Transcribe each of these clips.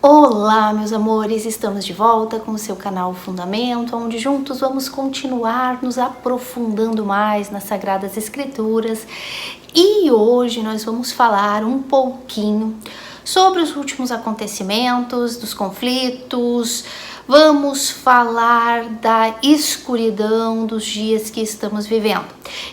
Olá, meus amores, estamos de volta com o seu canal Fundamento, onde juntos vamos continuar nos aprofundando mais nas Sagradas Escrituras. E hoje nós vamos falar um pouquinho sobre os últimos acontecimentos, dos conflitos. Vamos falar da escuridão dos dias que estamos vivendo.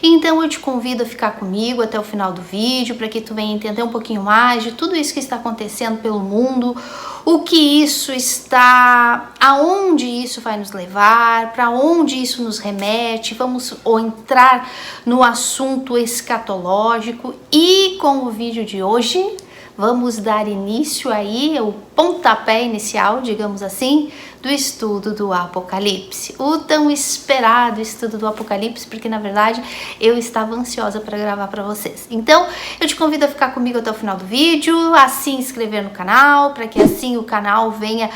Então eu te convido a ficar comigo até o final do vídeo para que tu venha entender um pouquinho mais de tudo isso que está acontecendo pelo mundo, o que isso está, aonde isso vai nos levar, para onde isso nos remete. Vamos entrar no assunto escatológico e com o vídeo de hoje vamos dar início aí, o pontapé inicial, digamos assim, do estudo do Apocalipse. O tão esperado estudo do Apocalipse, porque na verdade eu estava ansiosa para gravar para vocês. Então, eu te convido a ficar comigo até o final do vídeo, a se inscrever no canal, para que assim o canal venha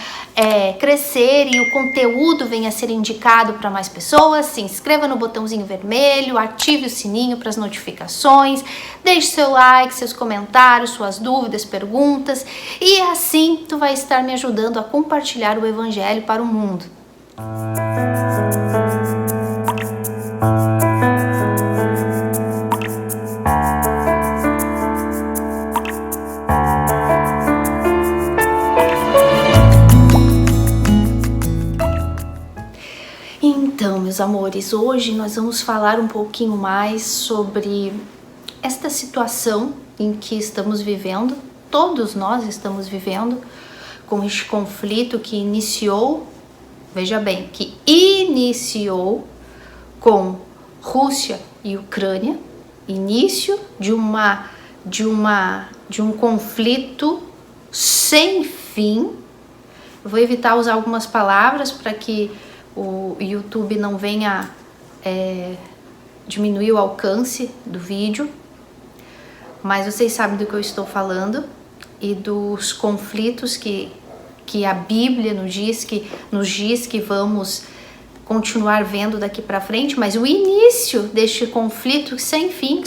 crescer e o conteúdo venha a ser indicado para mais pessoas. Se inscreva no botãozinho vermelho, ative o sininho para as notificações, deixe seu like, seus comentários, suas dúvidas, perguntas, e assim tu vai estar me ajudando a compartilhar o Evangelho para o mundo. Então, meus amores, hoje nós vamos falar um pouquinho mais sobre esta situação em que estamos vivendo, todos nós estamos vivendo, com este conflito que iniciou, veja bem, que iniciou com Rússia e Ucrânia, início de um conflito sem fim. Eu vou evitar usar algumas palavras para que o YouTube não venha diminuir o alcance do vídeo, mas vocês sabem do que eu estou falando e dos conflitos que a Bíblia nos diz que vamos continuar vendo daqui para frente, mas o início deste conflito sem fim,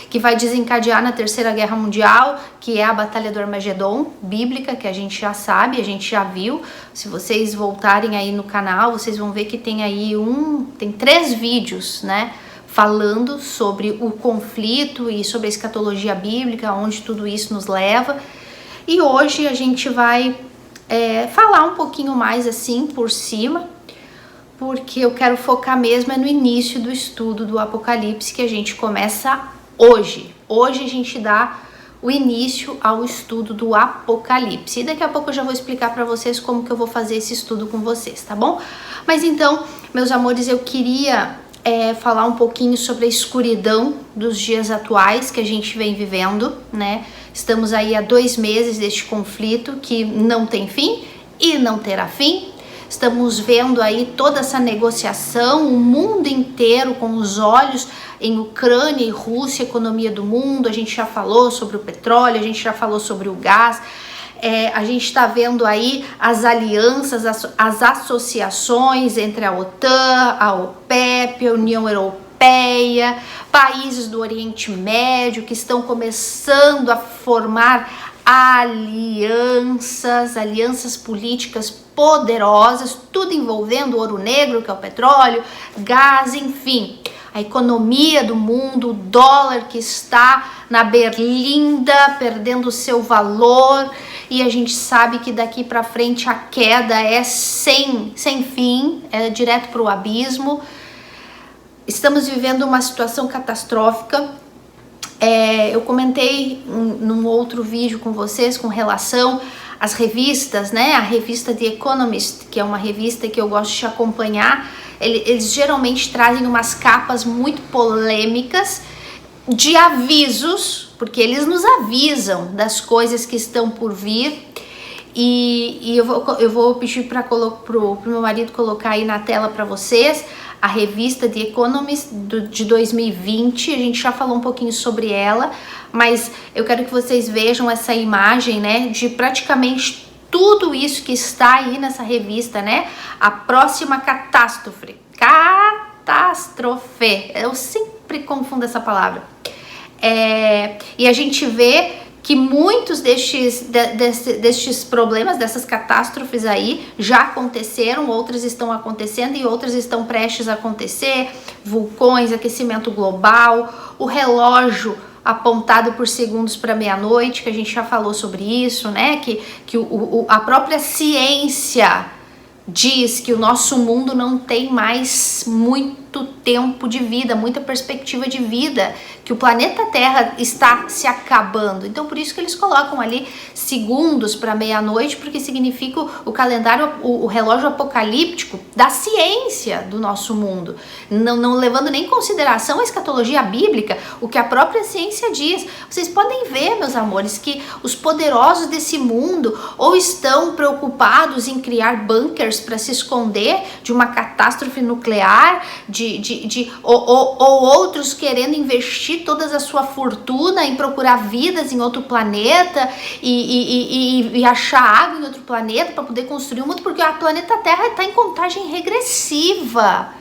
que vai desencadear na Terceira Guerra Mundial, que é a Batalha do Armagedon, bíblica, que a gente já sabe, a gente já viu. Se vocês voltarem aí no canal, vocês vão ver que tem aí tem 3 vídeos, né, falando sobre o conflito e sobre a escatologia bíblica, onde tudo isso nos leva. E hoje a gente vai falar um pouquinho mais assim por cima, porque eu quero focar mesmo no início do estudo do Apocalipse, que a gente começa hoje. Hoje a gente dá o início ao estudo do Apocalipse. E daqui a pouco eu já vou explicar para vocês como que eu vou fazer esse estudo com vocês, tá bom? Mas então, meus amores, eu queria falar um pouquinho sobre a escuridão dos dias atuais que a gente vem vivendo, né? Estamos aí há 2 meses deste conflito que não tem fim e não terá fim. Estamos vendo aí toda essa negociação, o mundo inteiro com os olhos em Ucrânia e Rússia, economia do mundo. A gente já falou sobre o petróleo, a gente já falou sobre o gás. A gente está vendo aí as alianças, as associações entre a OTAN, a OPEP, a União Europeia, países do Oriente Médio que estão começando a formar alianças políticas poderosas, tudo envolvendo o ouro negro, que é o petróleo, gás, enfim. A economia do mundo, o dólar que está na berlinda, perdendo o seu valor, e a gente sabe que daqui para frente a queda é sem fim, é direto para o abismo. Estamos vivendo uma situação catastrófica. Eu comentei num outro vídeo com vocês com relação às revistas, né? A revista The Economist, que é uma revista que eu gosto de acompanhar. Eles geralmente trazem umas capas muito polêmicas de avisos, porque eles nos avisam das coisas que estão por vir. E eu vou pedir para pro meu marido colocar aí na tela para vocês a revista The Economist de 2020. A gente já falou um pouquinho sobre ela, mas eu quero que vocês vejam essa imagem, né, de praticamente tudo isso que está aí nessa revista, né? A próxima catástrofe. Eu sempre confundo essa palavra. E a gente vê que muitos destes problemas, dessas catástrofes aí já aconteceram, outras estão acontecendo e outras estão prestes a acontecer, vulcões, aquecimento global, o relógio apontado por segundos para meia-noite, que a gente já falou sobre isso, né? Que a própria ciência diz que o nosso mundo não tem mais muito tempo de vida, muita perspectiva de vida, que o planeta Terra está se acabando. Então por isso que eles colocam ali segundos para meia-noite, porque significa o calendário, o relógio apocalíptico da ciência do nosso mundo, não levando nem em consideração a escatologia bíblica, o que a própria ciência diz. Vocês podem ver, meus amores, que os poderosos desse mundo ou estão preocupados em criar bunkers para se esconder de uma catástrofe nuclear, ou outros querendo investir toda a sua fortuna em procurar vidas em outro planeta e achar água em outro planeta para poder construir um mundo, porque o planeta Terra está em contagem regressiva.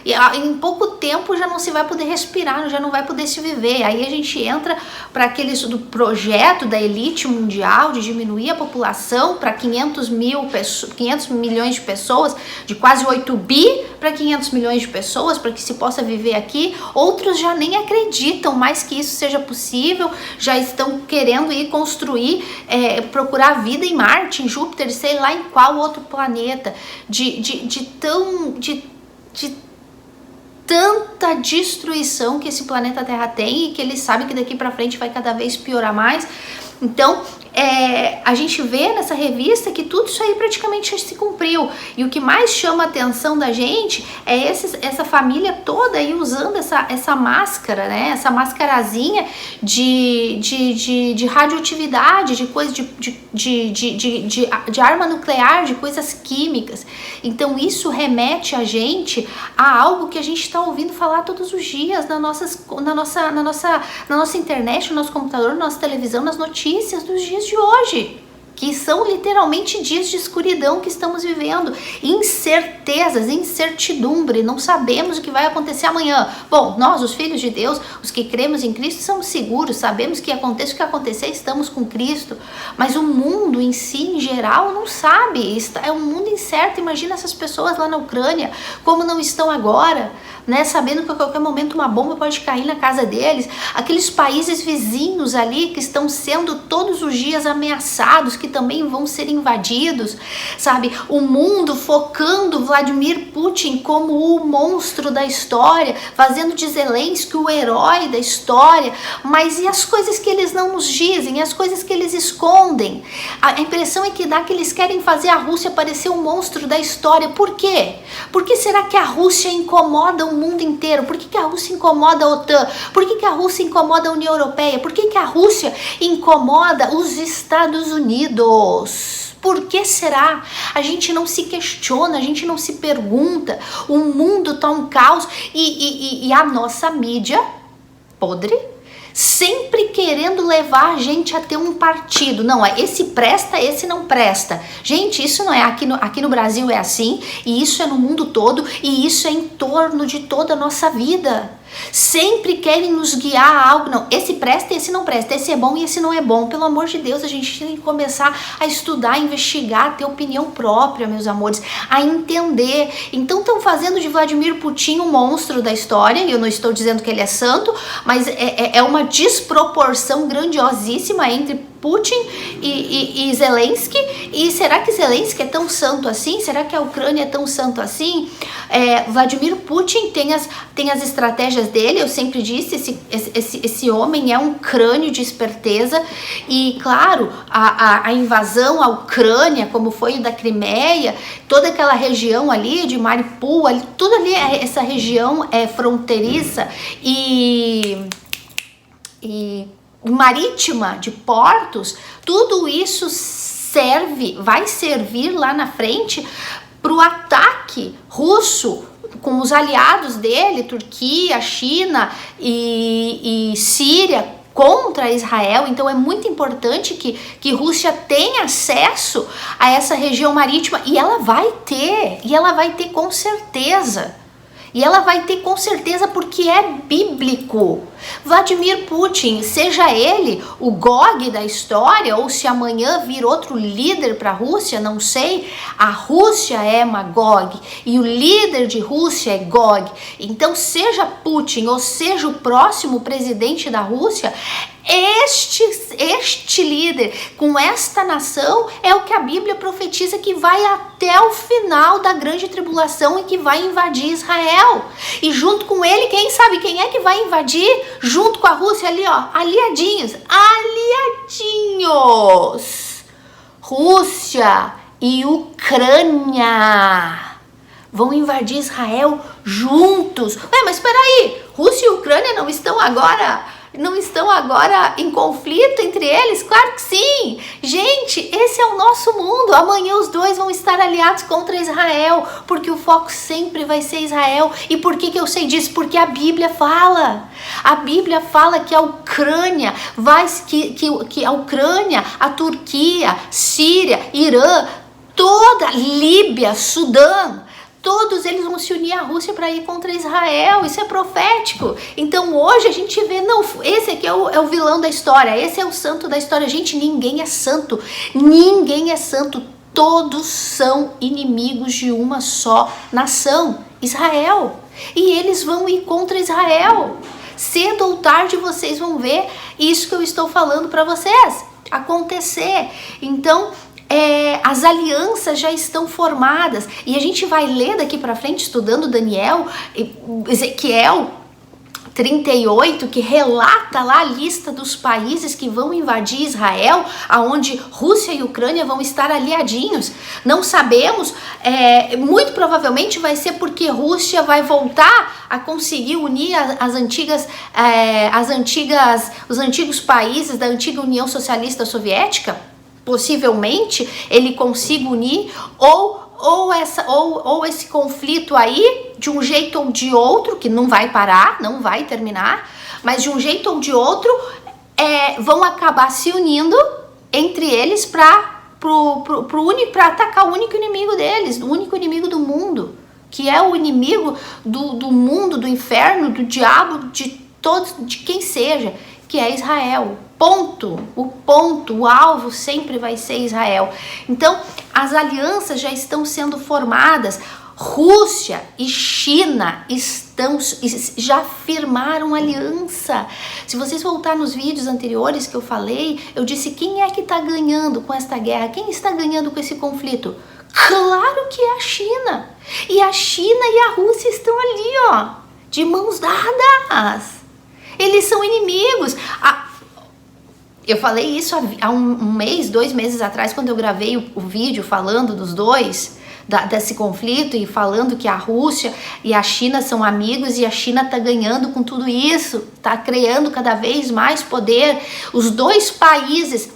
E em pouco tempo já não se vai poder respirar, já não vai poder se viver. Aí a gente entra para aquele do projeto da elite mundial de diminuir a população para 500 milhões de pessoas, de quase 8 bi para 500 milhões de pessoas, para que se possa viver aqui. Outros já nem acreditam mais que isso seja possível, já estão querendo ir construir, procurar vida em Marte, em Júpiter, sei lá em qual outro planeta, de tanta destruição que esse planeta Terra tem e que eles sabem que daqui para frente vai cada vez piorar mais. Então, a gente vê nessa revista que tudo isso aí praticamente já se cumpriu. E o que mais chama a atenção da gente é essa família toda aí usando essa máscara, né? Essa mascarazinha de radioatividade, de coisa de arma nuclear, de coisas químicas. Então isso remete a gente a algo que a gente está ouvindo falar todos os dias na nossa internet, no nosso computador, na nossa televisão, nas notícias dos dias de hoje, que são literalmente dias de escuridão que estamos vivendo, incertezas, incertidumbre, não sabemos o que vai acontecer amanhã. Bom, nós, os filhos de Deus, os que cremos em Cristo, somos seguros, sabemos que aconteça o que acontecer, estamos com Cristo, mas o mundo em si, em geral, não sabe, é um mundo incerto. Imagina essas pessoas lá na Ucrânia, como não estão agora, né, sabendo que a qualquer momento uma bomba pode cair na casa deles, aqueles países vizinhos ali que estão sendo todos os dias ameaçados, que também vão ser invadidos, sabe? O mundo focando Vladimir Putin como o monstro da história, fazendo de Zelensky o herói da história, mas e as coisas que eles não nos dizem, as coisas que eles escondem? A impressão é que dá que eles querem fazer a Rússia parecer o monstro da história. Por quê? Por que será que a Rússia incomoda o mundo inteiro? Por que a Rússia incomoda a OTAN? Por que a Rússia incomoda a União Europeia? Por que a Rússia incomoda os Estados Unidos? Por que será? A gente não se questiona, a gente não se pergunta. O mundo tá um caos e a nossa mídia podre, sempre querendo levar a gente a ter um partido. Não, esse presta, esse não presta. Gente, isso não é aqui no Brasil, é assim, e isso é no mundo todo, e isso é em torno de toda a nossa vida. Sempre querem nos guiar a algo. Não, esse presta, esse não presta, esse é bom e esse não é bom. Pelo amor de Deus, a gente tem que começar a estudar, a investigar, a ter opinião própria, meus amores, a entender. Então estão fazendo de Vladimir Putin um monstro da história, e eu não estou dizendo que ele é santo, mas é uma desproporção grandiosíssima entre Putin e Zelensky. E será que Zelensky é tão santo assim? Será que a Ucrânia é tão santo assim? Vladimir Putin tem as estratégias dele. Eu sempre disse, esse homem é um crânio de esperteza. E claro, a invasão à Ucrânia, como foi da Crimeia, toda aquela região ali de Mariupol, tudo ali, essa região é fronteiriça e marítima, de portos, tudo isso vai servir lá na frente para o ataque russo com os aliados dele, Turquia, China e Síria, contra Israel. Então é muito importante que Rússia tenha acesso a essa região marítima, e ela vai ter com certeza. E ela vai ter com certeza, porque é bíblico. Vladimir Putin, seja ele o Gog da história, ou se amanhã vir outro líder para a Rússia, não sei, a Rússia é Magog e o líder de Rússia é Gog. Então, seja Putin ou seja o próximo presidente da Rússia, este líder com esta nação é o que a Bíblia profetiza que vai até o final da grande tribulação e que vai invadir Israel. E junto com ele, quem sabe quem é que vai invadir? Junto com a Rússia ali, ó, aliadinhos. Rússia e Ucrânia vão invadir Israel juntos. Ué, mas espera aí, Rússia e Ucrânia não estão agora em conflito entre eles? Claro que sim! Gente, esse é o nosso mundo. Amanhã os dois vão estar aliados contra Israel, porque o foco sempre vai ser Israel. E por que eu sei disso? Porque a Bíblia fala. A Bíblia fala que a Ucrânia que a Ucrânia, a Turquia, Síria, Irã, toda Líbia, Sudão, todos eles vão se unir à Rússia para ir contra Israel. Isso é profético. Então hoje a gente vê, não, esse aqui é o vilão da história, esse é o santo da história. Gente, ninguém é santo. Ninguém é santo. Todos são inimigos de uma só nação, Israel. E eles vão ir contra Israel. Cedo ou tarde vocês vão ver isso que eu estou falando para vocês acontecer. Então, as alianças já estão formadas e a gente vai ler daqui para frente, estudando Daniel, Ezequiel 38, que relata lá a lista dos países que vão invadir Israel, aonde Rússia e Ucrânia vão estar aliadinhos. Não sabemos, muito provavelmente vai ser porque Rússia vai voltar a conseguir unir os antigos países da antiga União Socialista Soviética. Possivelmente ele consiga unir, ou esse conflito aí, de um jeito ou de outro, que não vai parar, não vai terminar, mas de um jeito ou de outro, vão acabar se unindo entre eles para atacar o único inimigo deles, o único inimigo do mundo, que é o inimigo do mundo, do inferno, do diabo, de todos, de quem seja, que é Israel. O alvo sempre vai ser Israel. Então, as alianças já estão sendo formadas. Rússia e China já firmaram aliança. Se vocês voltarem nos vídeos anteriores que eu falei, eu disse quem é que está ganhando com esta guerra? Quem está ganhando com esse conflito? Claro que é a China. E a China e a Rússia estão ali, ó, de mãos dadas. Eles são inimigos. Eu falei isso há um mês, 2 meses atrás, quando eu gravei o vídeo falando dos dois, desse conflito, e falando que a Rússia e a China são amigos e a China está ganhando com tudo isso, está criando cada vez mais poder. Os dois países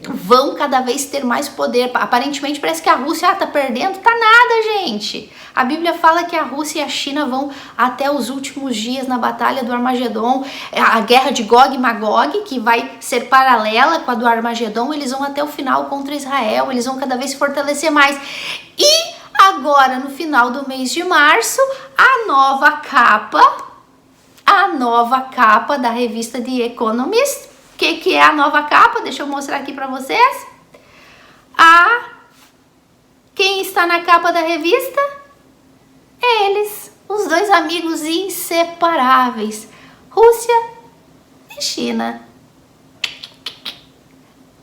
vão cada vez ter mais poder. Aparentemente parece que a Rússia está perdendo. Tá nada, gente. A Bíblia fala que a Rússia e a China vão até os últimos dias na batalha do Armagedon. A guerra de Gog e Magog, que vai ser paralela com a do Armagedon, eles vão até o final contra Israel. Eles vão cada vez se fortalecer mais. E agora, no final do mês de março, a nova capa da revista The Economist. O que é a nova capa? Deixa eu mostrar aqui para vocês. Quem está na capa da revista? Eles, os dois amigos inseparáveis, Rússia e China.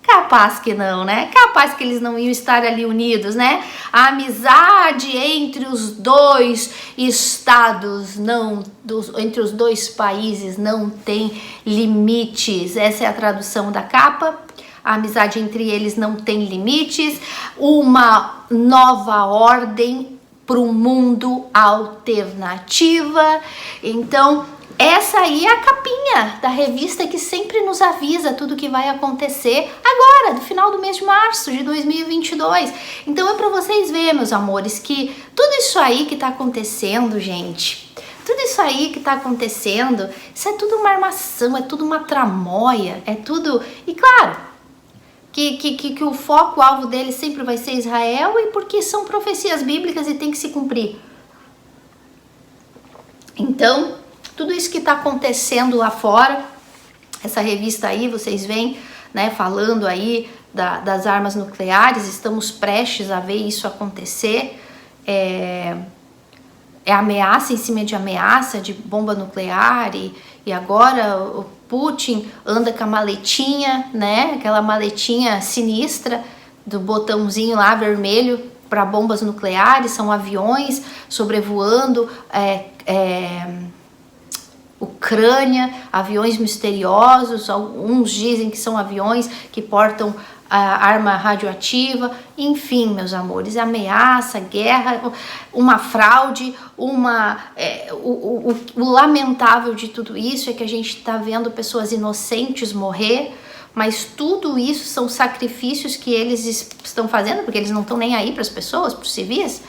Capaz que não, né? Capaz que eles não iam estar ali unidos, né? A amizade entre os dois estados, entre os dois países não tem limites. Essa é a tradução da capa. A amizade entre eles não tem limites. Uma nova ordem para o mundo alternativa. Então, essa aí é a capinha da revista que sempre nos avisa tudo que vai acontecer agora, no final do mês de março de 2022. Então é para vocês verem, meus amores, que tudo isso aí que tá acontecendo, gente, tudo isso aí que tá acontecendo, isso é tudo uma armação, é tudo uma tramóia, é tudo... E claro, que o foco, o alvo dele sempre vai ser Israel, e porque são profecias bíblicas e tem que se cumprir. Então, tudo isso que está acontecendo lá fora. Essa revista aí, vocês veem, né, falando aí das armas nucleares, estamos prestes a ver isso acontecer. É ameaça em cima de ameaça de bomba nuclear e agora o Putin anda com a maletinha, né, aquela maletinha sinistra do botãozinho lá vermelho para bombas nucleares, são aviões sobrevoando Ucrânia, aviões misteriosos, uns dizem que são aviões que portam arma radioativa, enfim, meus amores, ameaça, guerra, uma fraude, o lamentável de tudo isso é que a gente está vendo pessoas inocentes morrer, mas tudo isso são sacrifícios que eles estão fazendo, porque eles não estão nem aí para as pessoas, para os civis,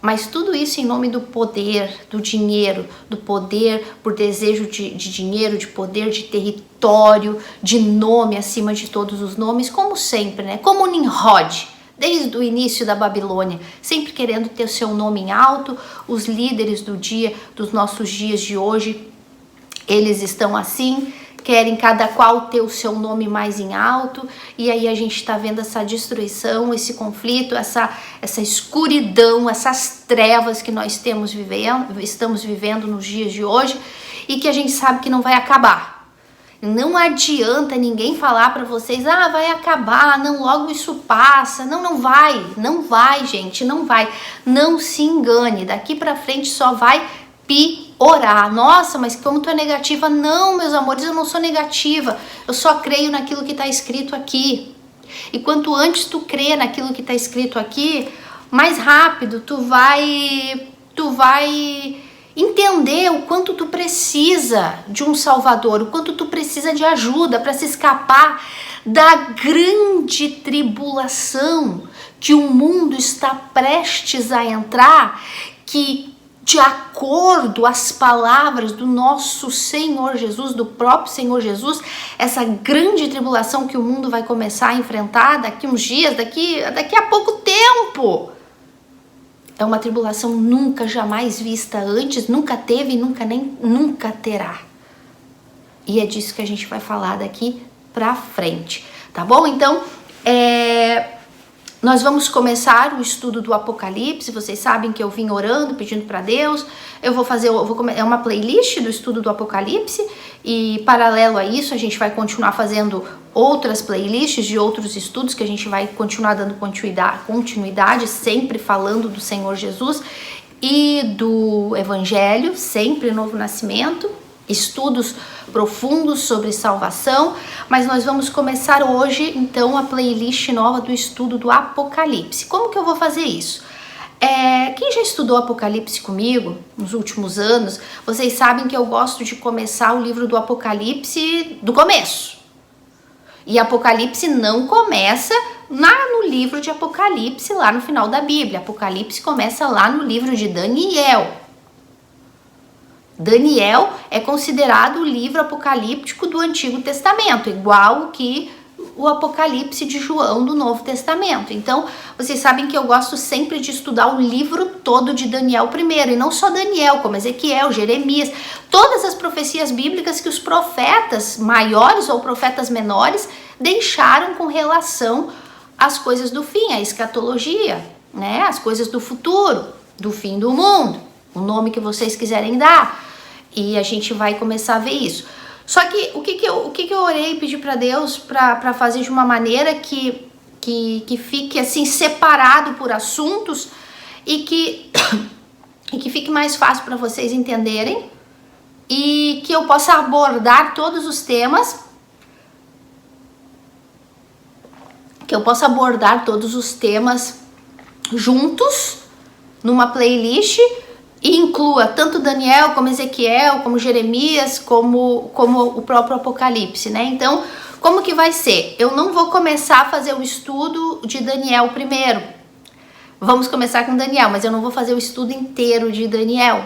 mas tudo isso em nome do poder, do dinheiro, do poder por desejo de dinheiro, de poder, de território, de nome acima de todos os nomes, como sempre, né? Como Nimrod, desde o início da Babilônia, sempre querendo ter o seu nome em alto. Os líderes dos nossos dias de hoje, eles estão assim, querem cada qual ter o seu nome mais em alto, e aí a gente está vendo essa destruição, esse conflito, essa escuridão, essas trevas que nós estamos vivendo nos dias de hoje, e que a gente sabe que não vai acabar. Não adianta ninguém falar para vocês, vai acabar, não, logo isso passa. Não vai, gente, não vai. Não se engane, daqui para frente só vai piorar. Nossa, mas como tu é negativa? Não, meus amores, eu não sou negativa. Eu só creio naquilo que está escrito aqui. E quanto antes tu crê naquilo que está escrito aqui, mais rápido tu vai entender o quanto tu precisa de um Salvador, o quanto tu precisa de ajuda para se escapar da grande tribulação que o mundo está prestes a entrar, que de acordo às palavras do nosso Senhor Jesus, do próprio Senhor Jesus, essa grande tribulação que o mundo vai começar a enfrentar daqui uns dias, daqui a pouco tempo, é uma tribulação nunca jamais vista antes, nunca teve e nunca terá. E é disso que a gente vai falar daqui pra frente, tá bom? Então, nós vamos começar o estudo do Apocalipse. Vocês sabem que eu vim orando, pedindo para Deus. É uma playlist do estudo do Apocalipse, e paralelo a isso a gente vai continuar fazendo outras playlists de outros estudos que a gente vai continuar dando continuidade, sempre falando do Senhor Jesus e do Evangelho, sempre Novo Nascimento, estudos profundos sobre salvação, mas nós vamos começar hoje então a playlist nova do estudo do Apocalipse. Como que eu vou fazer isso? Quem já estudou Apocalipse comigo nos últimos anos, vocês sabem que eu gosto de começar o livro do Apocalipse do começo. E Apocalipse não começa no livro de Apocalipse, lá no final da Bíblia. Apocalipse começa lá no livro de Daniel. Daniel é considerado o livro apocalíptico do Antigo Testamento, igual que o Apocalipse de João do Novo Testamento. Então, vocês sabem que eu gosto sempre de estudar o livro todo de Daniel primeiro, e não só Daniel, como Ezequiel, Jeremias, todas as profecias bíblicas que os profetas maiores ou profetas menores deixaram com relação às coisas do fim, a escatologia, né? As coisas do futuro, do fim do mundo, o nome que vocês quiserem dar. E a gente vai começar a ver isso. Só que o que eu orei e pedi para Deus para fazer de uma maneira que fique assim separado por assuntos e que fique mais fácil para vocês entenderem, e que eu possa abordar todos os temas, juntos numa playlist, e inclua tanto Daniel, como Ezequiel, como Jeremias, como o próprio Apocalipse, né? Então, como que vai ser? Eu não vou começar a fazer o estudo de Daniel primeiro. Vamos começar com Daniel, mas eu não vou fazer o estudo inteiro de Daniel.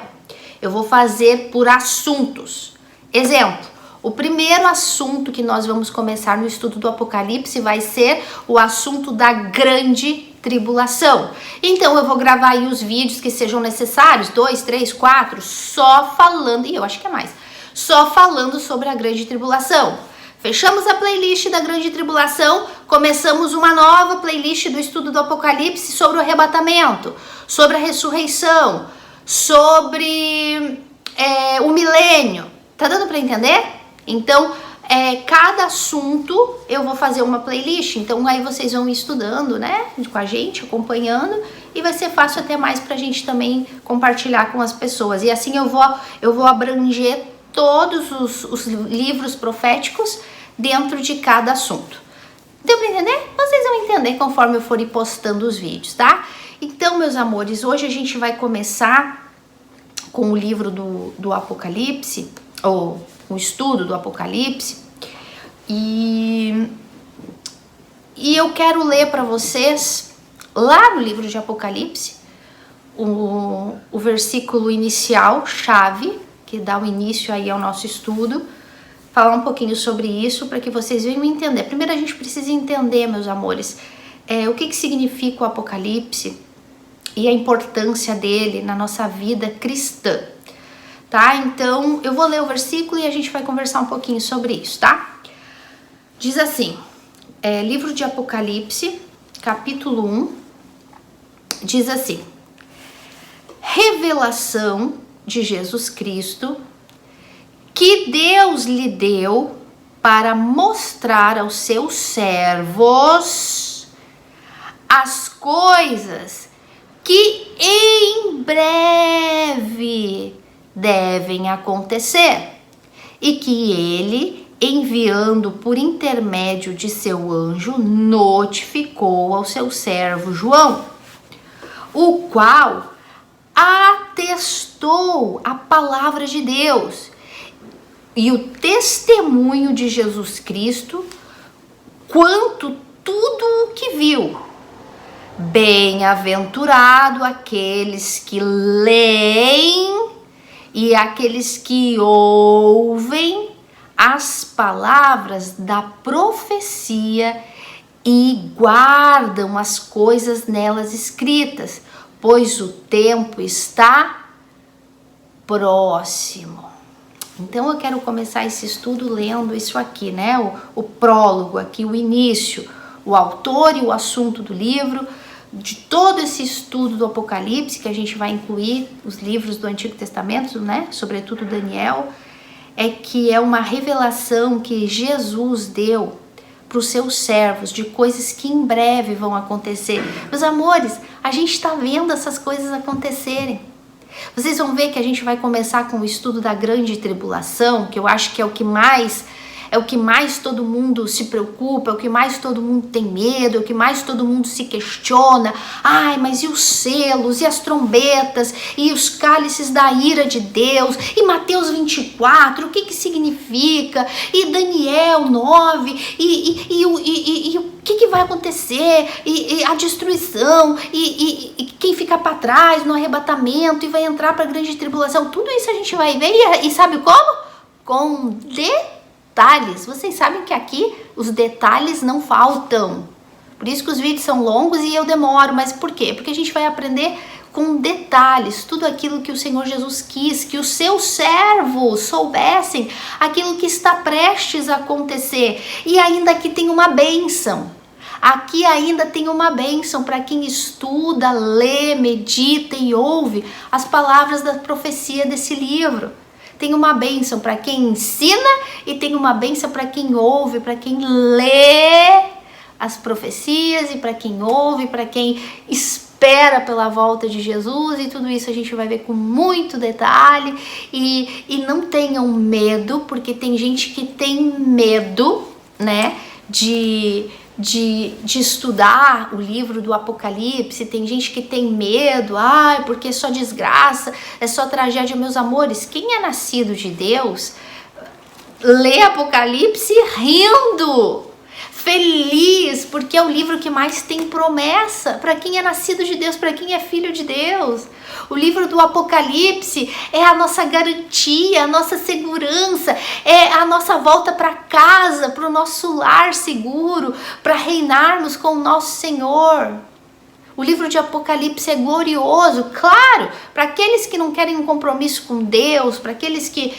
Eu vou fazer por assuntos. Exemplo, o primeiro assunto que nós vamos começar no estudo do Apocalipse vai ser o assunto da grande tribulação. Então eu vou gravar aí os vídeos que sejam necessários, 2, 3, 4, só falando, e eu acho que é mais, só falando sobre a grande tribulação. Fechamos a playlist da grande tribulação, começamos uma nova playlist do estudo do Apocalipse sobre o arrebatamento, sobre a ressurreição, sobre o milênio. Tá dando para entender? Então, cada assunto eu vou fazer uma playlist, então aí vocês vão estudando, né, com a gente, acompanhando, e vai ser fácil até mais pra gente também compartilhar com as pessoas. E assim eu vou abranger todos os livros proféticos dentro de cada assunto. Deu pra entender? Vocês vão entender conforme eu for ir postando os vídeos, tá? Então, meus amores, hoje a gente vai começar com o livro do Apocalipse, ou o estudo do Apocalipse, e eu quero ler para vocês, lá no livro de Apocalipse, o versículo inicial, chave, que dá o início aí ao nosso estudo, falar um pouquinho sobre isso para que vocês venham entender. Primeiro a gente precisa entender, meus amores, o que significa o Apocalipse e a importância dele na nossa vida cristã, tá? Então eu vou ler o versículo e a gente vai conversar um pouquinho sobre isso, tá? Diz assim, livro de Apocalipse, capítulo 1, diz assim: revelação de Jesus Cristo que Deus lhe deu para mostrar aos seus servos as coisas que em breve devem acontecer, e que ele, enviando por intermédio de seu anjo, notificou ao seu servo João, o qual atestou a palavra de Deus e o testemunho de Jesus Cristo quanto tudo o que viu. Bem-aventurado aqueles que leem e aqueles que ouvem as palavras da profecia e guardam as coisas nelas escritas, pois o tempo está próximo. Então eu quero começar esse estudo lendo isso aqui, né? O prólogo aqui, o início, o autor e o assunto do livro, de todo esse estudo do Apocalipse, que a gente vai incluir os livros do Antigo Testamento, né? Sobretudo Daniel, que é uma revelação que Jesus deu para os seus servos de coisas que em breve vão acontecer. Meus amores, a gente está vendo essas coisas acontecerem. Vocês vão ver que a gente vai começar com o estudo da grande tribulação, que eu acho que é o que mais todo mundo se preocupa, é o que mais todo mundo tem medo, é o que mais todo mundo se questiona. Ai, mas e os selos, e as trombetas, e os cálices da ira de Deus, e Mateus 24, o que significa, e Daniel 9, e o que vai acontecer, e a destruição, e quem fica para trás no arrebatamento, e vai entrar para a grande tribulação. Tudo isso a gente vai ver, e sabe como? Com detalhes. Vocês sabem que aqui os detalhes não faltam. Por isso que os vídeos são longos e eu demoro. Mas por quê? Porque a gente vai aprender com detalhes tudo aquilo que o Senhor Jesus quis, que os seus servos soubessem aquilo que está prestes a acontecer. E ainda aqui tem uma bênção. Aqui ainda tem uma bênção para quem estuda, lê, medita e ouve as palavras da profecia desse livro. Tem uma bênção para quem ensina e tem uma bênção para quem ouve, para quem lê as profecias e para quem ouve, para quem espera pela volta de Jesus, e tudo isso a gente vai ver com muito detalhe. E não tenham medo, porque tem gente que tem medo, né, de estudar o livro do Apocalipse. Tem gente que tem medo, porque é só desgraça, é só tragédia. Meus amores, quem é nascido de Deus, lê Apocalipse rindo, feliz, porque é o livro que mais tem promessa para quem é nascido de Deus, para quem é filho de Deus. O livro do Apocalipse é a nossa garantia, a nossa segurança, é a nossa volta para casa, para o nosso lar seguro, para reinarmos com o nosso Senhor. O livro de Apocalipse é glorioso, claro, para aqueles que não querem um compromisso com Deus, para aqueles que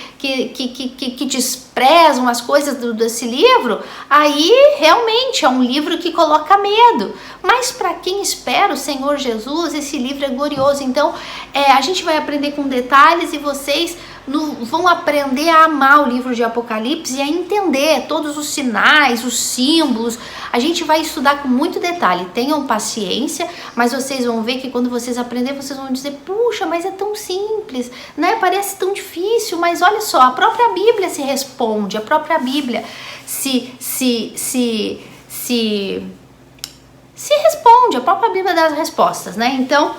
desprezam as coisas desse livro, aí realmente é um livro que coloca medo. Mas para quem espera o Senhor Jesus, esse livro é glorioso. Então, a gente vai aprender com detalhes e vocês vão aprender a amar o livro de Apocalipse e a entender todos os sinais, os símbolos. A gente vai estudar com muito detalhe. Tenham paciência, mas vocês vão ver que quando vocês aprenderem, vocês vão dizer: puxa, mas é tão simples, né? Parece tão difícil, mas olha só, a própria Bíblia se responde, a própria Bíblia se responde, a própria Bíblia dá as respostas, né? Então,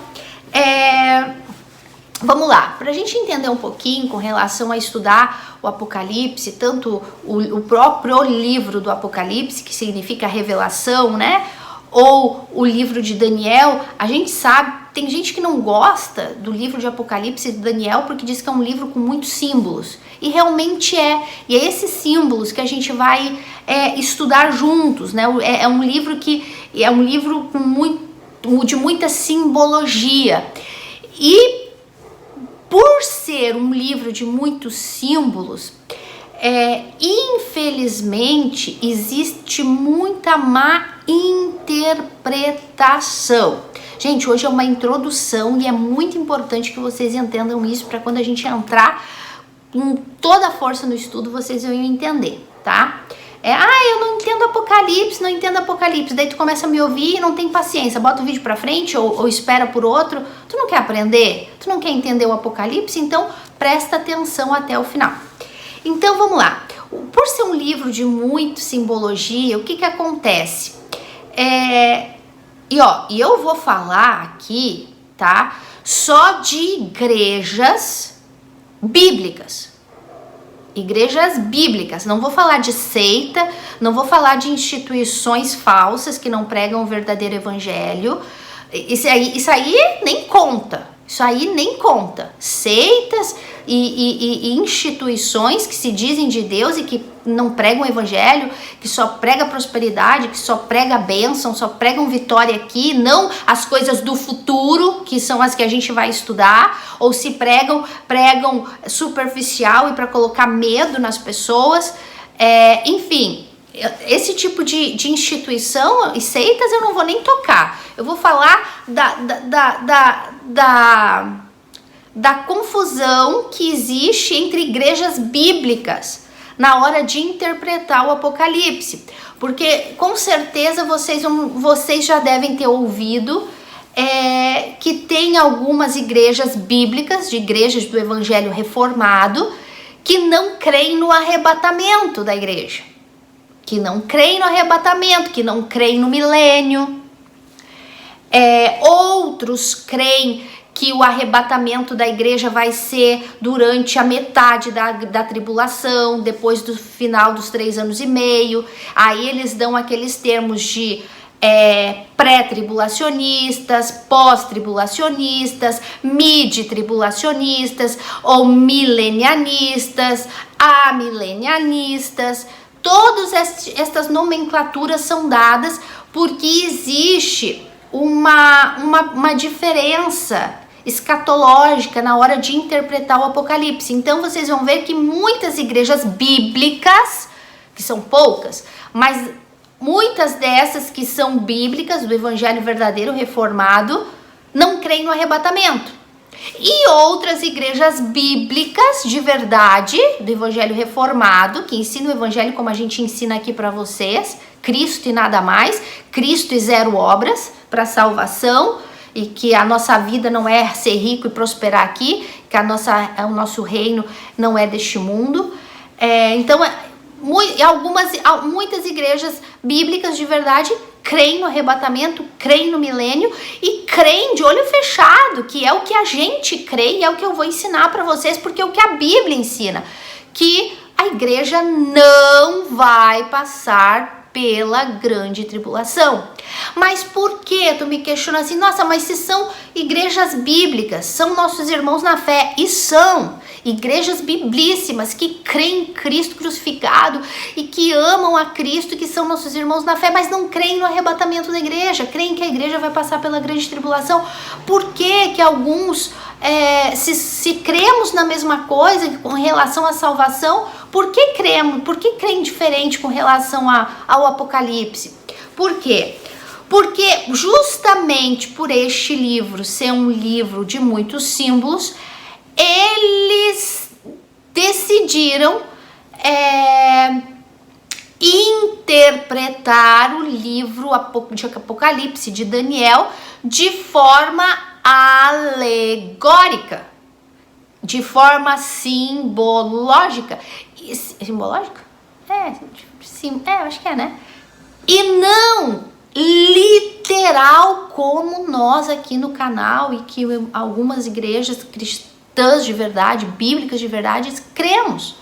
vamos lá, para a gente entender um pouquinho com relação a estudar o Apocalipse, tanto o próprio livro do Apocalipse, que significa revelação, né? Ou o livro de Daniel, a gente sabe, tem gente que não gosta do livro de Apocalipse e de Daniel porque diz que é um livro com muitos símbolos. E realmente é. E é esses símbolos que a gente vai estudar juntos, né? É um livro de muita simbologia. E por ser um livro de muitos símbolos, infelizmente existe muita má interpretação. Gente, hoje é uma introdução e é muito importante que vocês entendam isso para quando a gente entrar com toda a força no estudo, vocês vão entender, tá? Eu não entendo Apocalipse, daí tu começa a me ouvir e não tem paciência, bota o vídeo pra frente ou espera por outro. Tu não quer aprender? Tu não quer entender o Apocalipse? Então presta atenção até o final. Então vamos lá, por ser um livro de muita simbologia, o que acontece? E eu vou falar aqui, tá, só de igrejas bíblicas. Igrejas bíblicas, não vou falar de seita, não vou falar de instituições falsas que não pregam o verdadeiro evangelho. Isso aí nem conta. Isso aí nem conta. Seitas e instituições que se dizem de Deus e que não pregam o evangelho, que só prega prosperidade, que só prega bênção, só pregam vitória aqui, não as coisas do futuro, que são as que a gente vai estudar, ou se pregam superficial e para colocar medo nas pessoas. Enfim, esse tipo de instituição e seitas eu não vou nem tocar. Eu vou falar da confusão que existe entre igrejas bíblicas na hora de interpretar o Apocalipse, porque com certeza vocês já devem ter ouvido que tem algumas igrejas bíblicas, de igrejas do Evangelho Reformado, que não creem no arrebatamento da igreja, que não creem no arrebatamento, que não creem no milênio. Outros creem que o arrebatamento da igreja vai ser durante a metade da tribulação, depois do final dos 3 anos e meio. Aí eles dão aqueles termos de pré-tribulacionistas, pós-tribulacionistas, mid-tribulacionistas ou milenianistas, amilenianistas. Todas estas nomenclaturas são dadas porque existe uma diferença escatológica na hora de interpretar o Apocalipse. Então vocês vão ver que muitas igrejas bíblicas, que são poucas, mas muitas dessas que são bíblicas, do Evangelho Verdadeiro Reformado, não creem no arrebatamento. E outras igrejas bíblicas de verdade, do Evangelho Reformado, que ensinam o Evangelho como a gente ensina aqui para vocês, Cristo e nada mais, Cristo e 0 obras para salvação, e que a nossa vida não é ser rico e prosperar aqui, que o nosso reino não é deste mundo. Então, muitas igrejas bíblicas de verdade creem no arrebatamento, creem no milênio e creem de olho fechado, que é o que a gente crê e é o que eu vou ensinar para vocês, porque é o que a Bíblia ensina, que a igreja não vai passar pela grande tribulação. Mas por que? Tu me questiona assim, nossa, mas se são igrejas bíblicas, são nossos irmãos na fé, e são igrejas biblíssimas que creem em Cristo crucificado e que amam a Cristo, que são nossos irmãos na fé, mas não creem no arrebatamento da igreja, creem que a igreja vai passar pela grande tribulação. Por que alguns, se cremos na mesma coisa com relação à salvação, por que creem diferente com relação ao Apocalipse? Por quê? Porque justamente por este livro ser um livro de muitos símbolos, eles decidiram interpretar o livro de Apocalipse de Daniel de forma alegórica, de forma simbológica. Simbológica? Sim, acho que né? E não literal como nós aqui no canal e que algumas igrejas cristãs de verdade, bíblicas de verdade, cremos.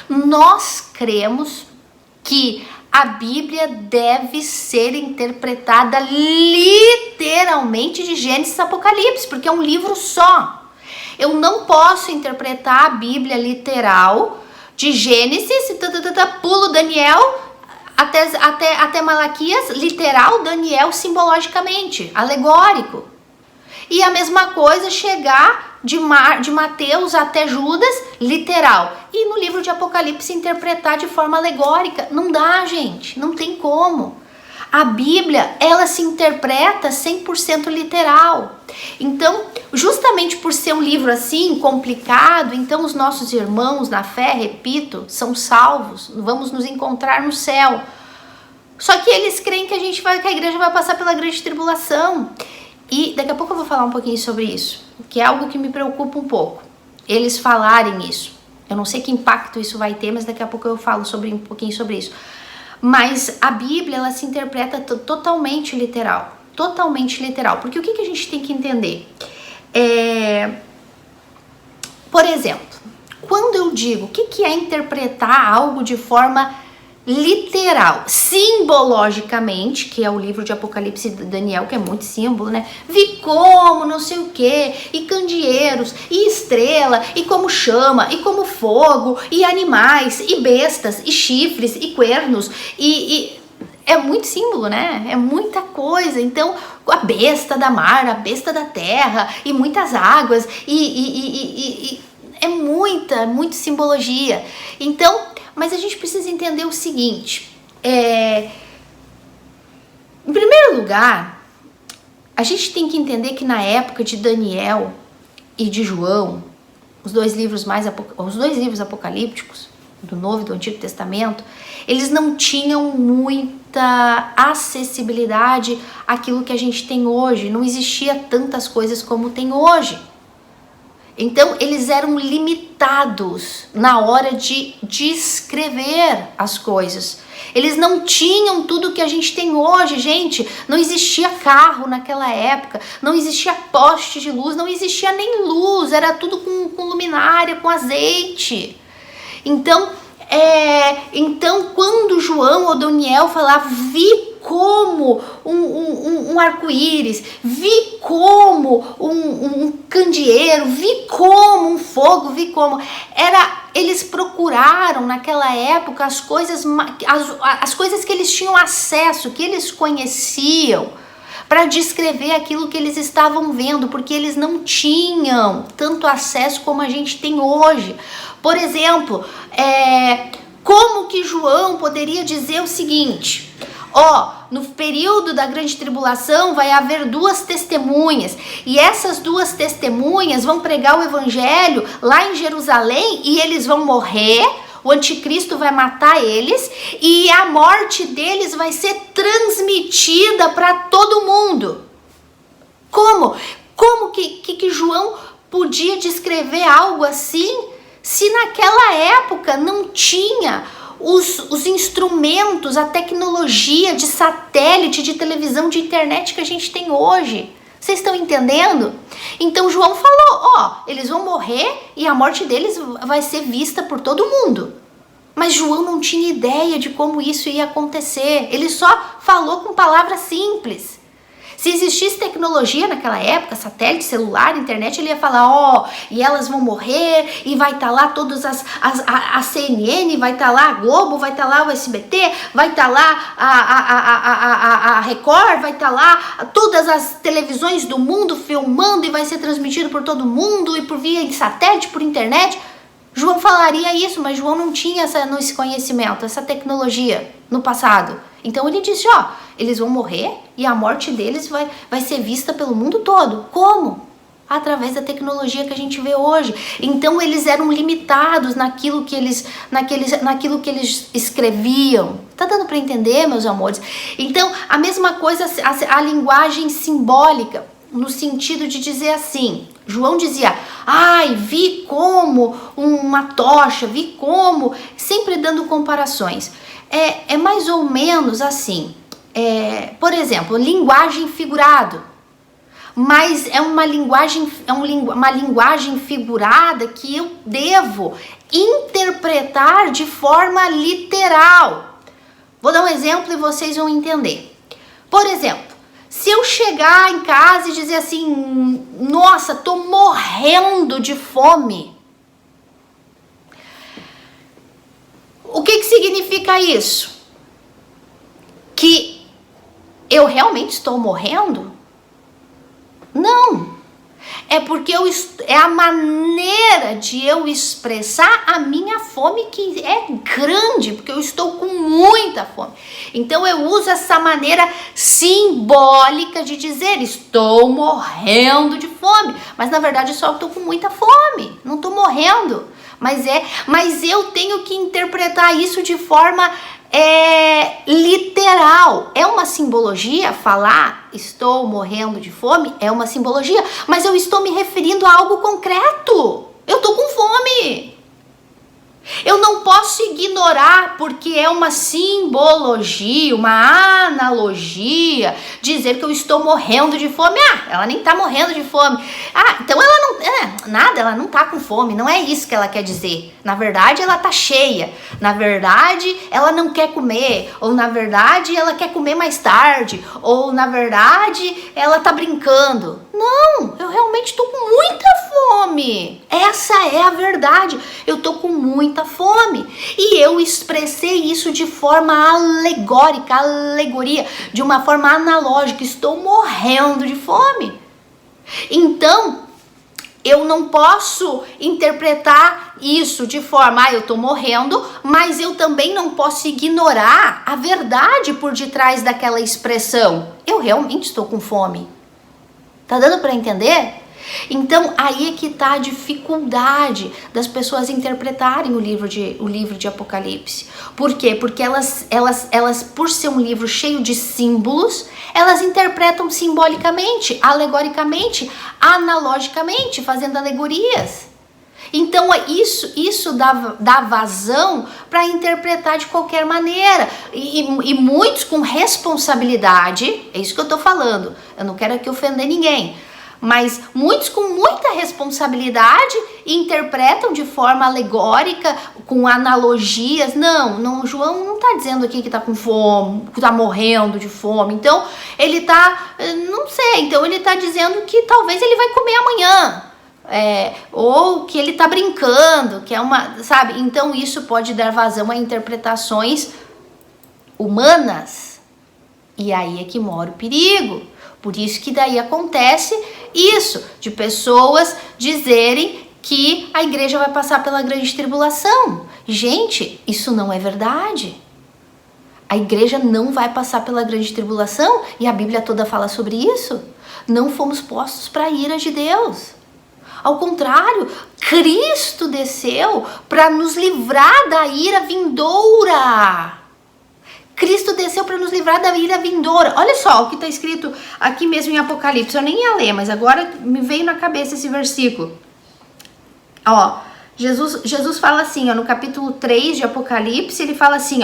Nós cremos que a Bíblia deve ser interpretada literalmente de Gênesis a Apocalipse, porque é um livro só. Eu não posso interpretar a Bíblia literal de Gênesis, pulo Daniel até Malaquias, literal, Daniel simbologicamente, alegórico. E a mesma coisa chegar de Mateus até Judas, literal. E no livro de Apocalipse interpretar de forma alegórica. Não dá, gente. Não tem como. A Bíblia, ela se interpreta 100% literal. Então, justamente por ser um livro assim, complicado, então os nossos irmãos na fé, repito, são salvos. Vamos nos encontrar no céu. Só que eles creem que a igreja vai passar pela grande tribulação. E daqui a pouco eu vou falar um pouquinho sobre isso, que é algo que me preocupa um pouco, eles falarem isso. Eu não sei que impacto isso vai ter, mas daqui a pouco eu falo um pouquinho sobre isso. Mas a Bíblia, ela se interpreta totalmente literal, porque o que a gente tem que entender? Por exemplo, quando eu digo o que é interpretar algo de forma literal, simbologicamente, que é o livro de Apocalipse de Daniel, que é muito símbolo, né? Vi como, não sei o que, e candeeiros, e estrela, e como chama, e como fogo, e animais, e bestas, e chifres, e cuernos, e é muito símbolo, né? É muita coisa. Então, a besta da mar, a besta da terra, e muitas águas, é muita simbologia. Então, mas a gente precisa entender o seguinte, em primeiro lugar, a gente tem que entender que na época de Daniel e de João, os dois livros apocalípticos, do Novo e do Antigo Testamento, eles não tinham muita acessibilidade àquilo que a gente tem hoje, não existia tantas coisas como tem hoje. Então, eles eram limitados na hora de descrever as coisas. Eles não tinham tudo que a gente tem hoje, gente. Não existia carro naquela época, não existia poste de luz, não existia nem luz, era tudo com luminária, com azeite. Então, quando João ou Daniel falava, vi como um arco-íris, vi como um candeeiro, vi como um fogo, vi como... Eles procuraram naquela época as coisas que eles tinham acesso, que eles conheciam, para descrever aquilo que eles estavam vendo, porque eles não tinham tanto acesso como a gente tem hoje. Por exemplo, como que João poderia dizer o seguinte... no período da grande tribulação vai haver duas testemunhas, e essas duas testemunhas vão pregar o evangelho lá em Jerusalém, e eles vão morrer, o anticristo vai matar eles, e a morte deles vai ser transmitida para todo mundo. Como que João podia descrever algo assim, se naquela época não tinha os instrumentos, a tecnologia de satélite, de televisão, de internet que a gente tem hoje? Vocês estão entendendo? Então João falou, eles vão morrer e a morte deles vai ser vista por todo mundo. Mas João não tinha ideia de como isso ia acontecer. Ele só falou com palavras simples. Se existisse tecnologia naquela época, satélite, celular, internet, ele ia falar, e elas vão morrer, e vai estar lá todas a CNN, vai estar lá a Globo, vai estar lá o SBT, vai estar lá a Record, vai estar lá todas as televisões do mundo filmando e vai ser transmitido por todo mundo e por via de satélite, por internet. João falaria isso, mas João não tinha esse conhecimento, essa tecnologia no passado. Então ele disse, eles vão morrer e a morte deles vai ser vista pelo mundo todo. Como? Através da tecnologia que a gente vê hoje. Então eles eram limitados naquilo que eles escreviam. Tá dando para entender, meus amores? Então a mesma coisa, a linguagem simbólica, no sentido de dizer assim, João dizia, vi como uma tocha, vi como, sempre dando comparações. É mais ou menos assim, por exemplo, linguagem figurado, mas é uma linguagem figurada que eu devo interpretar de forma literal. Vou dar um exemplo e vocês vão entender. Por exemplo, se eu chegar em casa e dizer assim, nossa, tô morrendo de fome. O que significa isso? Que eu realmente estou morrendo? Não. É porque é a maneira de eu expressar a minha fome que é grande, porque eu estou com muita fome. Então eu uso essa maneira simbólica de dizer, estou morrendo de fome. Mas na verdade só estou com muita fome, não estou morrendo. Mas eu tenho que interpretar isso de forma literal. É uma simbologia falar estou morrendo de fome, é uma simbologia, mas eu estou me referindo a algo concreto. Eu estou com fome. Eu não posso ignorar porque é uma simbologia, uma analogia, dizer que eu estou morrendo de fome. Ela nem está morrendo de fome. Então ela não, ela não está com fome, não é isso que ela quer dizer. Na verdade, ela está cheia. Na verdade, ela não quer comer. Ou na verdade, ela quer comer mais tarde. Ou na verdade, ela está brincando. Não, eu realmente estou com muita fome. Essa é a verdade. Eu estou com muita fome. E eu expressei isso de forma alegoria, de uma forma analógica. Estou morrendo de fome. Então, eu não posso interpretar isso de forma, eu estou morrendo, mas eu também não posso ignorar a verdade por detrás daquela expressão. Eu realmente estou com fome. Tá dando para entender? Então aí é que tá a dificuldade das pessoas interpretarem o livro de Apocalipse. Por quê? Porque elas, por ser um livro cheio de símbolos, elas interpretam simbolicamente, alegoricamente, analogicamente, fazendo alegorias. Então isso dá vazão para interpretar de qualquer maneira. E muitos com responsabilidade, é isso que eu tô falando, eu não quero aqui ofender ninguém, mas muitos com muita responsabilidade interpretam de forma alegórica, com analogias. Não, João não tá dizendo aqui que tá com fome, que tá morrendo de fome. Então ele tá, não sei, então ele tá dizendo que talvez ele vai comer amanhã. Ou que ele tá brincando, que é uma, sabe? Então isso pode dar vazão a interpretações humanas. E aí é que mora o perigo. Por isso que daí acontece isso, de pessoas dizerem que a igreja vai passar pela grande tribulação. Gente, isso não é verdade. A igreja não vai passar pela grande tribulação, e a Bíblia toda fala sobre isso. Não fomos postos para a ira de Deus. Ao contrário, Cristo desceu para nos livrar da ira vindoura. Cristo desceu para nos livrar da ira vindoura. Olha só o que está escrito aqui mesmo em Apocalipse. Eu nem ia ler, mas agora me veio na cabeça esse versículo. Jesus fala assim, no capítulo 3 de Apocalipse, ele fala assim,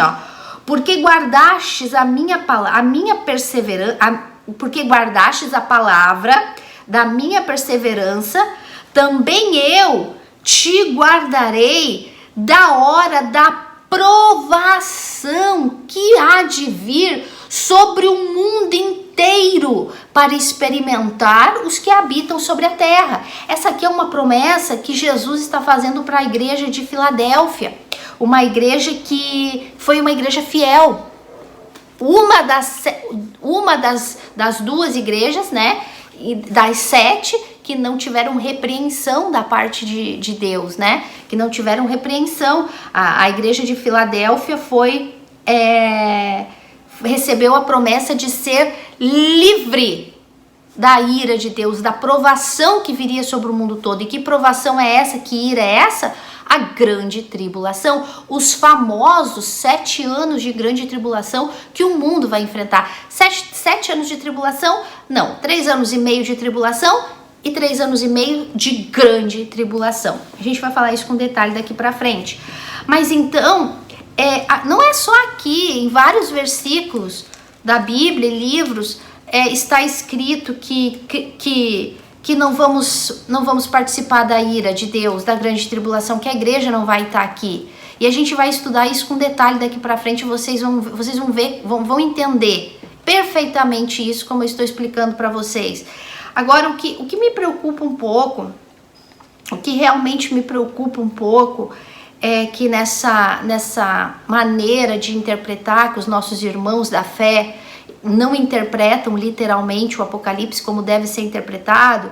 porque guardastes a palavra da minha perseverança, também eu te guardarei da hora da provação que há de vir sobre o mundo inteiro para experimentar os que habitam sobre a terra. Essa aqui é uma promessa que Jesus está fazendo para a igreja de Filadélfia, uma igreja que foi uma igreja fiel, uma das duas igrejas, né, e das 7 que não tiveram repreensão da parte de Deus, né, que não tiveram repreensão. A igreja de Filadélfia recebeu a promessa de ser livre da ira de Deus, da provação que viria sobre o mundo todo. E que provação é essa? Que ira é essa? A grande tribulação, os famosos 7 anos de grande tribulação que o mundo vai enfrentar. 7 anos de tribulação? Não, 3 anos e meio de tribulação e 3 anos e meio de grande tribulação. A gente vai falar isso com detalhe daqui pra frente. Mas então, não é só aqui, em vários versículos da Bíblia e livros, está escrito que não vamos participar da ira de Deus, da grande tribulação, que a igreja não vai estar aqui. E a gente vai estudar isso com detalhe daqui para frente, vocês vão ver, vão entender perfeitamente isso, como eu estou explicando para vocês. Agora, o que me preocupa um pouco, o que realmente me preocupa um pouco, é que nessa maneira de interpretar que os nossos irmãos da fé não interpretam literalmente o Apocalipse como deve ser interpretado,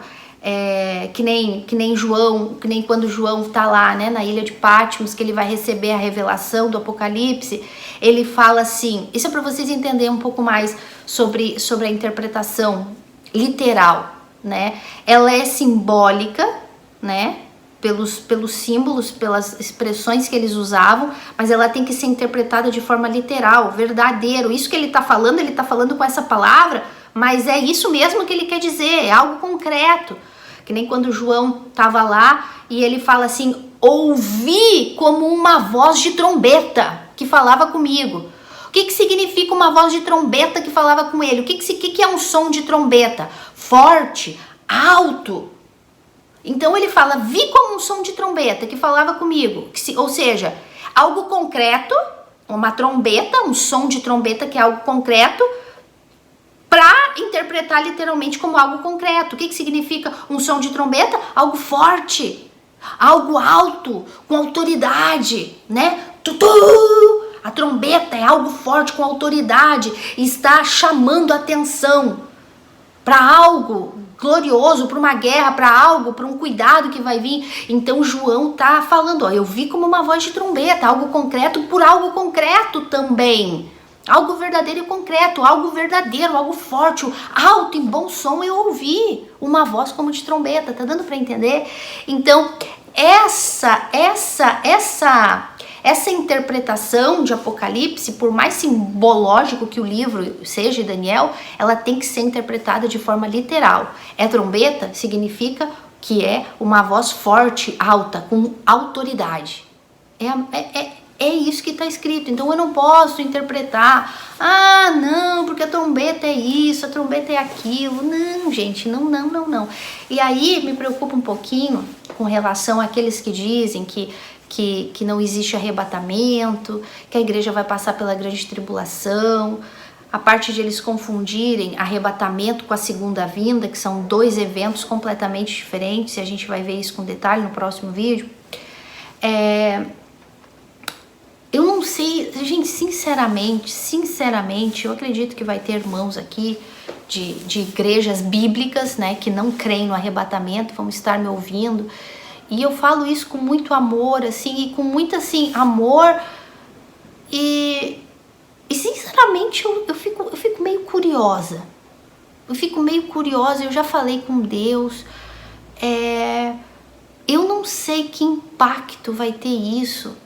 que nem João, que nem quando João está lá, né, na ilha de Patmos, que ele vai receber a revelação do Apocalipse, ele fala assim, isso é para vocês entenderem um pouco mais sobre a interpretação literal, né? Ela é simbólica, né? Pelos símbolos, pelas expressões que eles usavam, mas ela tem que ser interpretada de forma literal, verdadeiro. Isso que ele tá falando com essa palavra, mas é isso mesmo que ele quer dizer, é algo concreto. Que nem quando João tava lá e ele fala assim, ouvi como uma voz de trombeta que falava comigo. O que significa uma voz de trombeta que falava com ele? O que é um som de trombeta? Forte, alto. Então ele fala, vi como um som de trombeta que falava comigo. Ou seja, algo concreto, uma trombeta, um som de trombeta que é algo concreto, para interpretar literalmente como algo concreto. O que significa um som de trombeta? Algo forte, algo alto, com autoridade, né? A trombeta é algo forte, com autoridade, está chamando atenção para algo glorioso, para uma guerra, para um cuidado que vai vir. Então João tá falando, eu vi como uma voz de trombeta, algo concreto por algo concreto também. Algo verdadeiro e concreto, algo verdadeiro, algo forte, alto e bom som, eu ouvi uma voz como de trombeta, tá dando para entender? Então, essa interpretação de Apocalipse, por mais simbológico que o livro seja, Daniel, ela tem que ser interpretada de forma literal. Trombeta significa que é uma voz forte, alta, com autoridade. É isso que está escrito. Então eu não posso interpretar, não, porque a trombeta é isso, a trombeta é aquilo. Não, gente, não. E aí me preocupa um pouquinho com relação àqueles que dizem que não existe arrebatamento, que a igreja vai passar pela grande tribulação, a parte de eles confundirem arrebatamento com a segunda vinda, que são 2 eventos completamente diferentes, e a gente vai ver isso com detalhe no próximo vídeo. Eu não sei, gente, sinceramente, eu acredito que vai ter irmãos aqui de igrejas bíblicas, né, que não creem no arrebatamento, vão estar me ouvindo. E eu falo isso com muito amor, assim, e com muito, assim, amor. E sinceramente, eu fico meio curiosa. Eu já falei com Deus. Eu não sei que impacto vai ter isso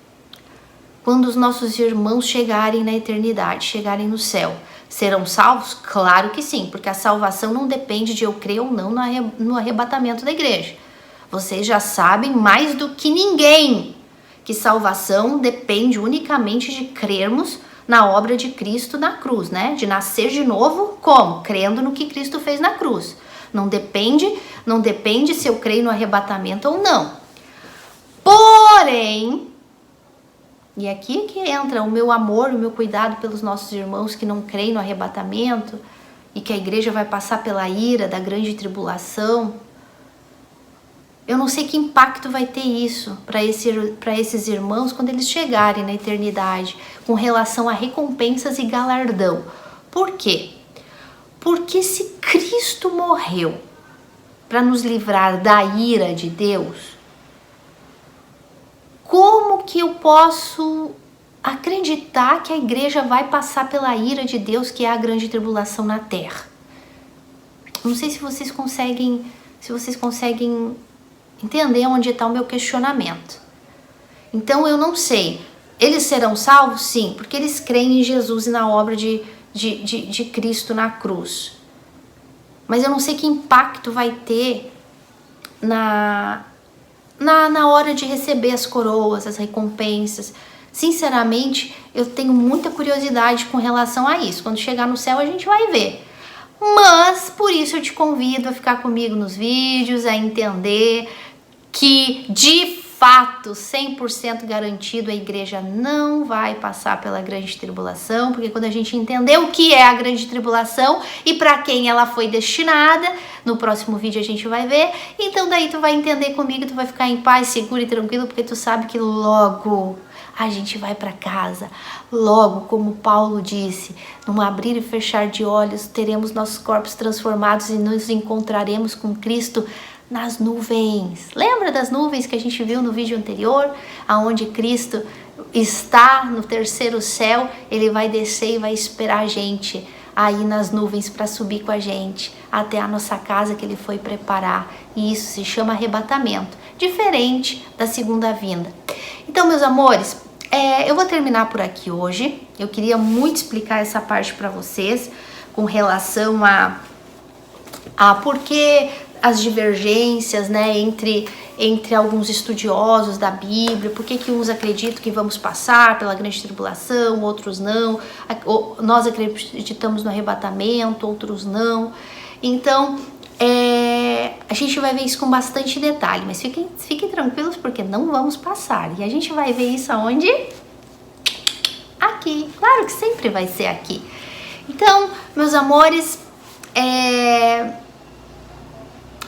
quando os nossos irmãos chegarem na eternidade, chegarem no céu. Serão salvos? Claro que sim, porque a salvação não depende de eu crer ou não no arrebatamento da igreja. Vocês já sabem mais do que ninguém que salvação depende unicamente de crermos na obra de Cristo na cruz, né? De nascer de novo, como? Crendo no que Cristo fez na cruz. Não depende se eu creio no arrebatamento ou não. Porém, E aqui é que entra o meu amor, o meu cuidado pelos nossos irmãos que não creem no arrebatamento e que a igreja vai passar pela ira da grande tribulação. Eu não sei que impacto vai ter isso para esses irmãos quando eles chegarem na eternidade com relação a recompensas e galardão. Por quê? Porque se Cristo morreu para nos livrar da ira de Deus, como que eu posso acreditar que a igreja vai passar pela ira de Deus, que é a grande tribulação na terra? Não sei se vocês conseguem entender onde está o meu questionamento. Então eu não sei. Eles serão salvos? Sim, porque eles creem em Jesus e na obra de Cristo na cruz. Mas eu não sei que impacto vai ter na hora de receber as coroas, as recompensas. Sinceramente, eu tenho muita curiosidade com relação a isso. Quando chegar no céu a gente vai ver. Mas por isso eu te convido a ficar comigo nos vídeos, a entender que de fato, 100% garantido, a igreja não vai passar pela grande tribulação, porque quando a gente entender o que é a grande tribulação e para quem ela foi destinada, no próximo vídeo a gente vai ver, então daí tu vai entender comigo, tu vai ficar em paz, seguro e tranquilo, porque tu sabe que logo a gente vai para casa, logo, como Paulo disse, num abrir e fechar de olhos, teremos nossos corpos transformados e nos encontraremos com Cristo nas nuvens. Lembra das nuvens que a gente viu no vídeo anterior? Aonde Cristo está no terceiro céu, ele vai descer e vai esperar a gente aí nas nuvens para subir com a gente até a nossa casa que ele foi preparar. E isso se chama arrebatamento, diferente da segunda vinda. Então, meus amores, eu vou terminar por aqui hoje. Eu queria muito explicar essa parte para vocês com relação a por que as divergências, né, entre alguns estudiosos da Bíblia, por que uns acreditam que vamos passar pela grande tribulação, outros não, nós acreditamos no arrebatamento, outros não. Então, a gente vai ver isso com bastante detalhe, mas fiquem tranquilos porque não vamos passar. E a gente vai ver isso aonde? Aqui, claro que sempre vai ser aqui. Então, meus amores,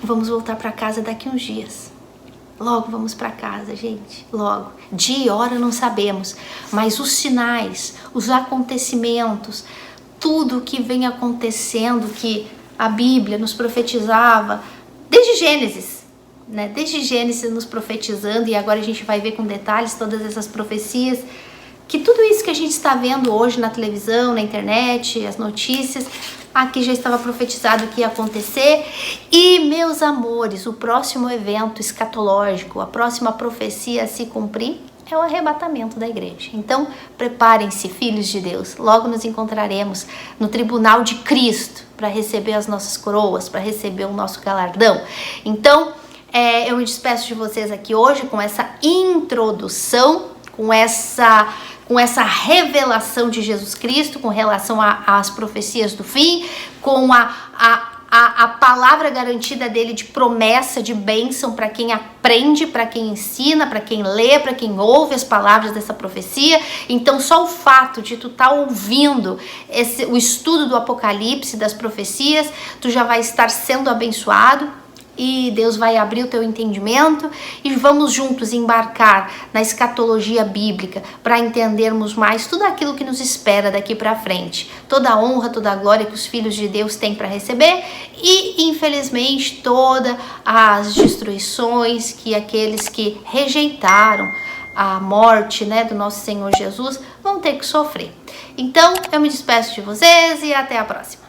vamos voltar para casa daqui uns dias. Logo vamos para casa, gente. Logo. Dia e hora não sabemos, mas os sinais, os acontecimentos, tudo que vem acontecendo, que a Bíblia nos profetizava, desde Gênesis, né? Desde Gênesis nos profetizando, e agora a gente vai ver com detalhes todas essas profecias, que tudo isso que a gente está vendo hoje na televisão, na internet, as notícias, aqui já estava profetizado que ia acontecer. E, meus amores, o próximo evento escatológico, a próxima profecia a se cumprir é o arrebatamento da igreja. Então, preparem-se, filhos de Deus. Logo nos encontraremos no tribunal de Cristo para receber as nossas coroas, para receber o nosso galardão. Então, eu me despeço de vocês aqui hoje com essa introdução, com essa revelação de Jesus Cristo com relação às profecias do fim, com a palavra garantida dele de promessa, de bênção para quem aprende, para quem ensina, para quem lê, para quem ouve as palavras dessa profecia. Então só o fato de tu estar ouvindo o estudo do Apocalipse, das profecias, tu já vai estar sendo abençoado. E Deus vai abrir o teu entendimento e vamos juntos embarcar na escatologia bíblica para entendermos mais tudo aquilo que nos espera daqui para frente. Toda a honra, toda a glória que os filhos de Deus têm para receber e, infelizmente, todas as destruições que aqueles que rejeitaram a morte, né, do nosso Senhor Jesus vão ter que sofrer. Então, eu me despeço de vocês e até a próxima.